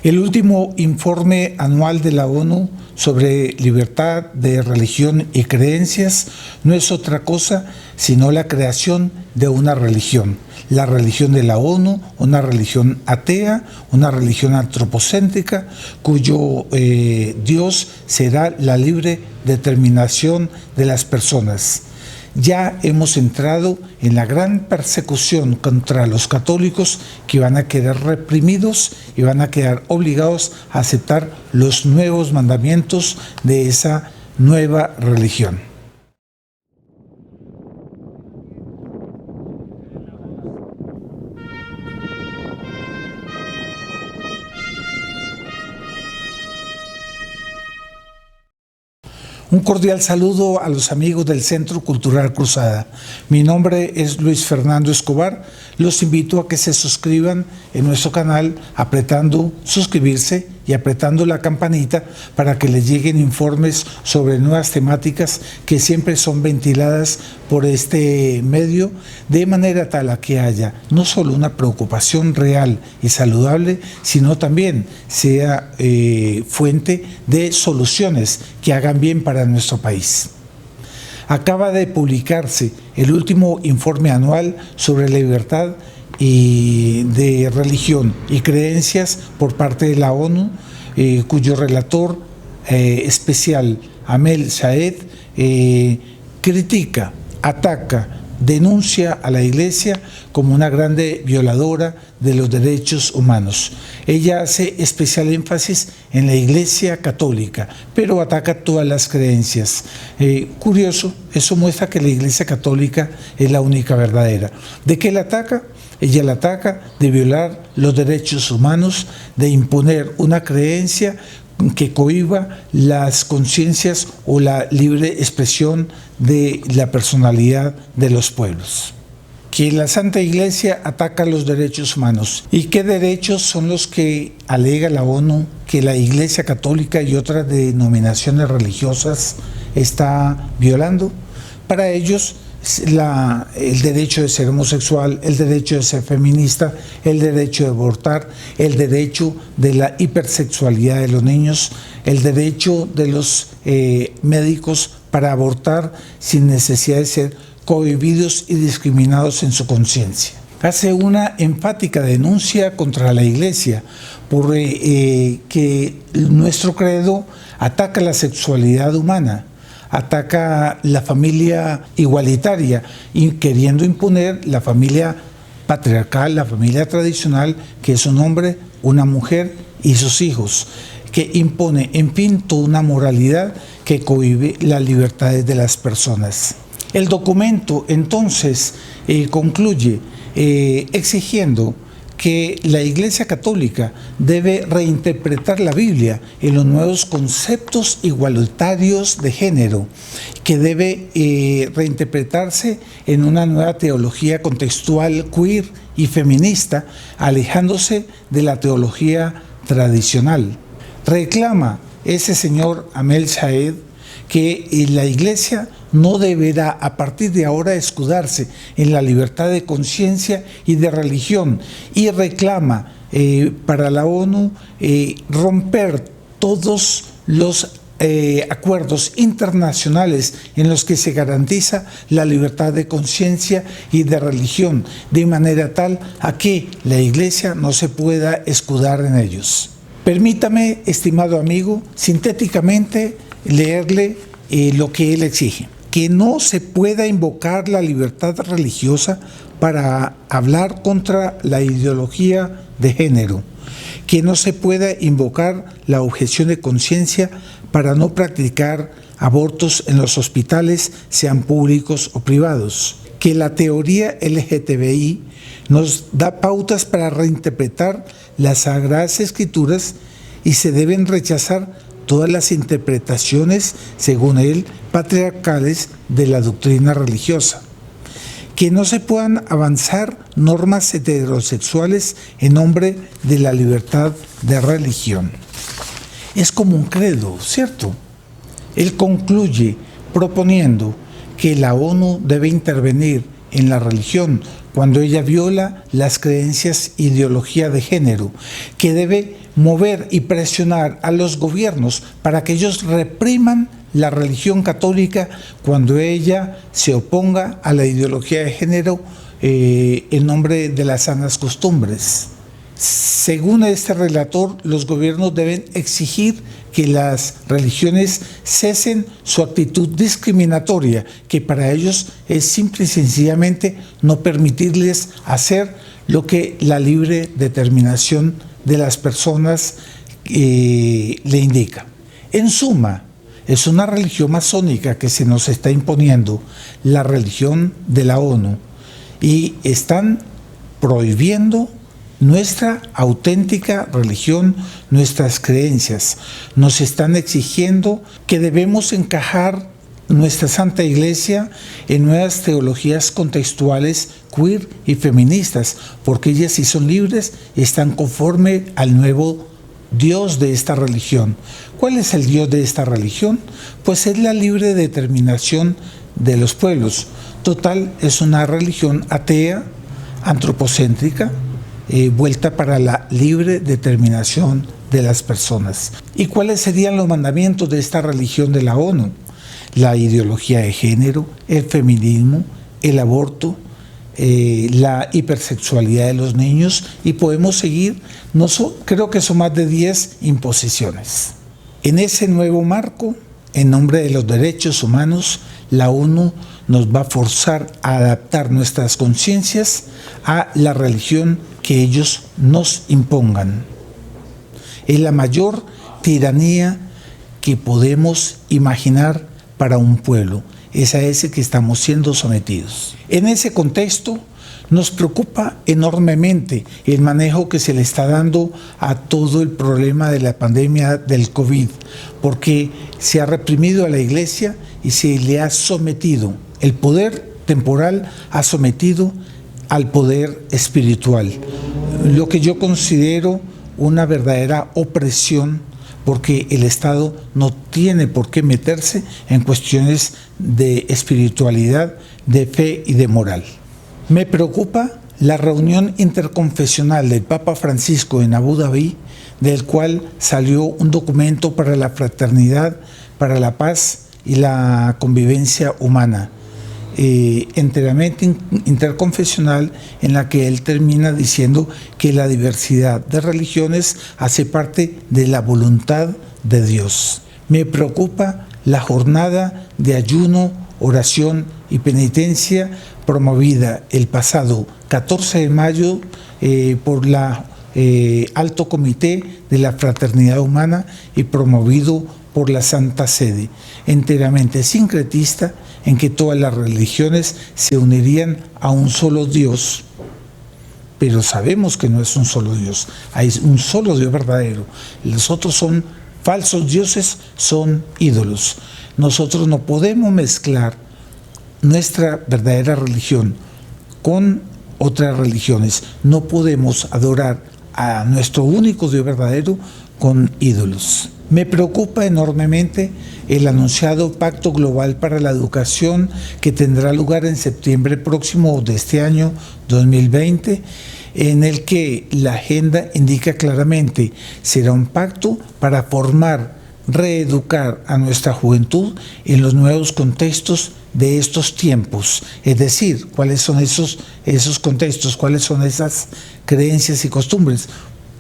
El último informe anual de la ONU sobre libertad de religión y creencias no es otra cosa sino la creación de una religión. La religión de la ONU, una religión atea, una religión antropocéntrica, cuyo Dios será la libre determinación de las personas. Ya hemos entrado en la gran persecución contra los católicos que van a quedar reprimidos y van a quedar obligados a aceptar los nuevos mandamientos de esa nueva religión. Un cordial saludo a los amigos del Centro Cultural Cruzada. Mi nombre es Luis Fernando Escobar. Los invito a que se suscriban en nuestro canal apretando suscribirse y apretando la campanita para que les lleguen informes sobre nuevas temáticas que siempre son ventiladas por este medio, de manera tal a que haya no solo una preocupación real y saludable, sino también sea fuente de soluciones que hagan bien para nuestro país. Acaba de publicarse el último informe anual sobre la libertad de religión y creencias por parte de la ONU, cuyo relator especial, Amel Saed, critica, ataca, denuncia a la Iglesia como una grande violadora de los derechos humanos. Ella hace especial énfasis en la Iglesia católica, pero ataca todas las creencias. Curioso, eso muestra que la Iglesia católica es la única verdadera. ¿De qué la ataca? Ella la ataca de violar los derechos humanos, de imponer una creencia que cohíba las conciencias o la libre expresión de la personalidad de los pueblos. Que la Santa Iglesia ataca los derechos humanos. ¿Y qué derechos son los que alega la ONU que la Iglesia católica y otras denominaciones religiosas está violando? Para ellos, el derecho de ser homosexual, el derecho de ser feminista, el derecho de abortar, el derecho de la hipersexualidad de los niños, el derecho de los médicos para abortar sin necesidad de ser cohibidos y discriminados en su conciencia. Hace una enfática denuncia contra la Iglesia por que nuestro credo ataca la sexualidad humana, ataca la familia igualitaria y queriendo imponer la familia patriarcal, la familia tradicional, que es un hombre, una mujer y sus hijos, que impone, en fin, toda una moralidad que cohíbe las libertades de las personas. El documento, entonces, concluye exigiendo que la Iglesia Católica debe reinterpretar la Biblia en los nuevos conceptos igualitarios de género, que debe reinterpretarse en una nueva teología contextual queer y feminista, alejándose de la teología tradicional. Reclama ese señor Amel Saed que la Iglesia no deberá a partir de ahora escudarse en la libertad de conciencia y de religión, y reclama para la ONU romper todos los acuerdos internacionales en los que se garantiza la libertad de conciencia y de religión, de manera tal a que la Iglesia no se pueda escudar en ellos. Permítame, estimado amigo, sintéticamente leerle lo que él exige: que no se pueda invocar la libertad religiosa para hablar contra la ideología de género, que no se pueda invocar la objeción de conciencia para no practicar abortos en los hospitales, sean públicos o privados, que la teoría LGTBI nos da pautas para reinterpretar las Sagradas Escrituras y se deben rechazar todas las interpretaciones, según él, patriarcales de la doctrina religiosa, que no se puedan avanzar normas heterosexuales en nombre de la libertad de religión. Es como un credo, ¿cierto? Él concluye proponiendo que la ONU debe intervenir en la religión, cuando ella viola las creencias ideología de género, que debe mover y presionar a los gobiernos para que ellos repriman la religión católica cuando ella se oponga a la ideología de género en nombre de las sanas costumbres. Según este relator, los gobiernos deben exigir que las religiones cesen su actitud discriminatoria, que para ellos es simple y sencillamente no permitirles hacer lo que la libre determinación de las personas le indica. En suma, es una religión masónica que se nos está imponiendo, la religión de la ONU, y están prohibiendo nuestra auténtica religión, nuestras creencias. Nos están exigiendo que debemos encajar nuestra Santa Iglesia en nuevas teologías contextuales queer y feministas, porque ellas, si son libres, están conforme al nuevo Dios de esta religión. ¿Cuál es el Dios de esta religión? Pues es la libre determinación de los pueblos. Total, es una religión atea, antropocéntrica, vuelta para la libre determinación de las personas. ¿Y cuáles serían los mandamientos de esta religión de la ONU? La ideología de género, el feminismo, el aborto, la hipersexualidad de los niños, y podemos seguir, creo que son más de 10 imposiciones. En ese nuevo marco, en nombre de los derechos humanos, la ONU nos va a forzar a adaptar nuestras conciencias a la religión que ellos nos impongan. Es la mayor tiranía que podemos imaginar para un pueblo, es a ese que estamos siendo sometidos. En ese contexto, nos preocupa enormemente el manejo que se le está dando a todo el problema de la pandemia del COVID, porque se ha reprimido a la Iglesia y se le ha sometido, el poder temporal ha sometido al poder espiritual, lo que yo considero una verdadera opresión, porque el Estado no tiene por qué meterse en cuestiones de espiritualidad, de fe y de moral. Me preocupa la reunión interconfesional del Papa Francisco en Abu Dhabi, del cual salió un documento para la fraternidad, para la paz y la convivencia humana, enteramente interconfesional, en la que él termina diciendo que la diversidad de religiones hace parte de la voluntad de Dios. Me preocupa la jornada de ayuno, oración y penitencia promovida el pasado 14 de mayo por la Alto Comité de la Fraternidad Humana y promovido por la Santa Sede, enteramente sincretista, en que todas las religiones se unirían a un solo Dios. Pero sabemos que no es un solo Dios, hay un solo Dios verdadero. Los otros son falsos dioses, son ídolos. Nosotros no podemos mezclar nuestra verdadera religión con otras religiones. No podemos adorar a nuestro único Dios verdadero con ídolos. Me preocupa enormemente el anunciado Pacto Global para la Educación, que tendrá lugar en septiembre próximo de este año 2020, en el que la agenda indica claramente será un pacto para formar, reeducar a nuestra juventud en los nuevos contextos de estos tiempos, es decir, cuáles son esos contextos, cuáles son esas creencias y costumbres: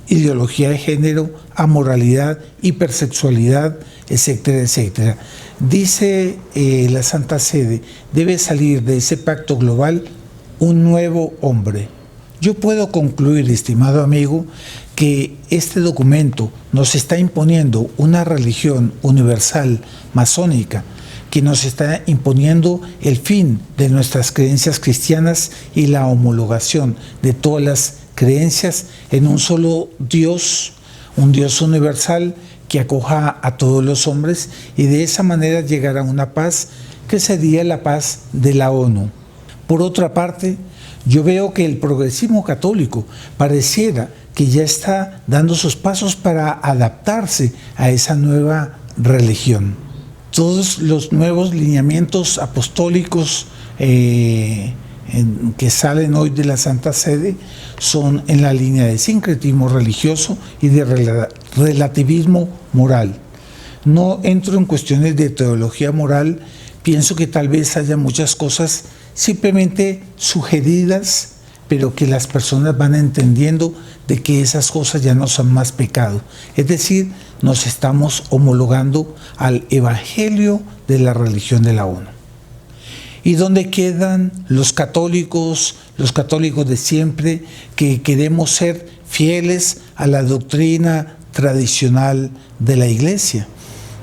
ideología de género, amoralidad, hipersexualidad, etcétera, etcétera. Dice la Santa Sede, debe salir de ese pacto global un nuevo hombre. Yo puedo concluir, estimado amigo, que este documento nos está imponiendo una religión universal masónica, que nos está imponiendo el fin de nuestras creencias cristianas y la homologación de todas las creencias en un solo Dios, un Dios universal que acoja a todos los hombres, y de esa manera llegar a una paz que sería la paz de la ONU. Por otra parte, yo veo que el progresismo católico pareciera que ya está dando sus pasos para adaptarse a esa nueva religión. Todos los nuevos lineamientos apostólicos que salen hoy de la Santa Sede son en la línea de sincretismo religioso y de relativismo moral. No entro en cuestiones de teología moral, pienso que tal vez haya muchas cosas simplemente sugeridas, pero que las personas van entendiendo de que esas cosas ya no son más pecado. Es decir, nos estamos homologando al evangelio de la religión de la ONU. ¿Y dónde quedan los católicos de siempre, que queremos ser fieles a la doctrina tradicional de la Iglesia?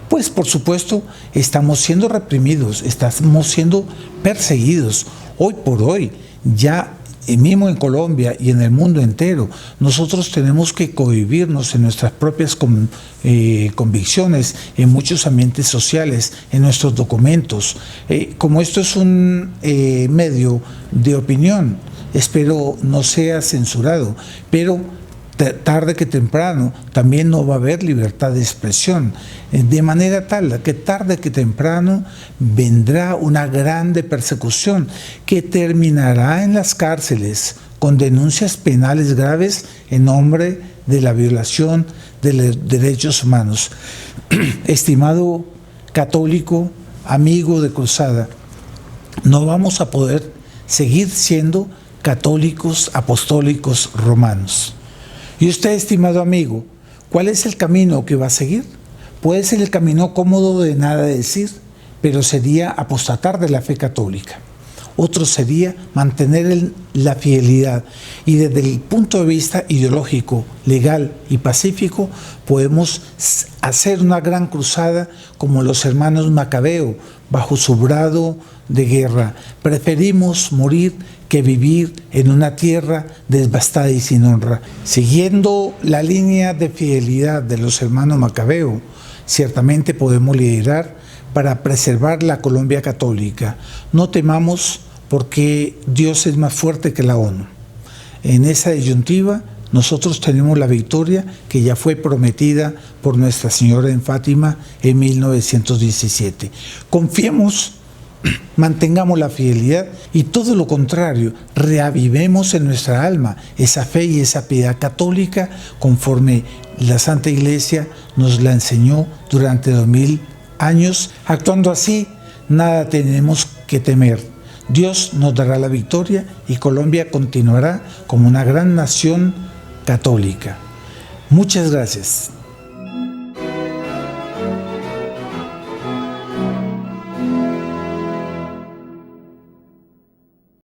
Pues por supuesto estamos siendo reprimidos, estamos siendo perseguidos. Hoy por hoy, ya mismo en Colombia y en el mundo entero, nosotros tenemos que cohibirnos en nuestras propias convicciones, en muchos ambientes sociales, en nuestros documentos. Como esto es un medio de opinión, espero no sea censurado, pero tarde que temprano también no va a haber libertad de expresión, de manera tal que tarde que temprano vendrá una grande persecución que terminará en las cárceles con denuncias penales graves en nombre de la violación de los derechos humanos. Estimado católico, amigo de Cruzada, no vamos a poder seguir siendo católicos apostólicos romanos. Y usted, estimado amigo, ¿cuál es el camino que va a seguir? Puede ser el camino cómodo de nada decir, pero sería apostatar de la fe católica. Otro sería mantener la fidelidad. Y desde el punto de vista ideológico, legal y pacífico, podemos hacer una gran cruzada como los hermanos Macabeo, bajo su brado de guerra. Preferimos morir que vivir en una tierra devastada y sin honra. Siguiendo la línea de fidelidad de los hermanos Macabeo, ciertamente podemos liderar para preservar la Colombia católica. No temamos, porque Dios es más fuerte que la ONU. En esa disyuntiva nosotros tenemos la victoria que ya fue prometida por Nuestra Señora en Fátima en 1917. Confiemos, mantengamos la fidelidad y todo lo contrario, reavivemos en nuestra alma esa fe y esa piedad católica conforme la Santa Iglesia nos la enseñó durante 2000 años. Actuando así, nada tenemos que temer. Dios nos dará la victoria y Colombia continuará como una gran nación católica. Muchas gracias.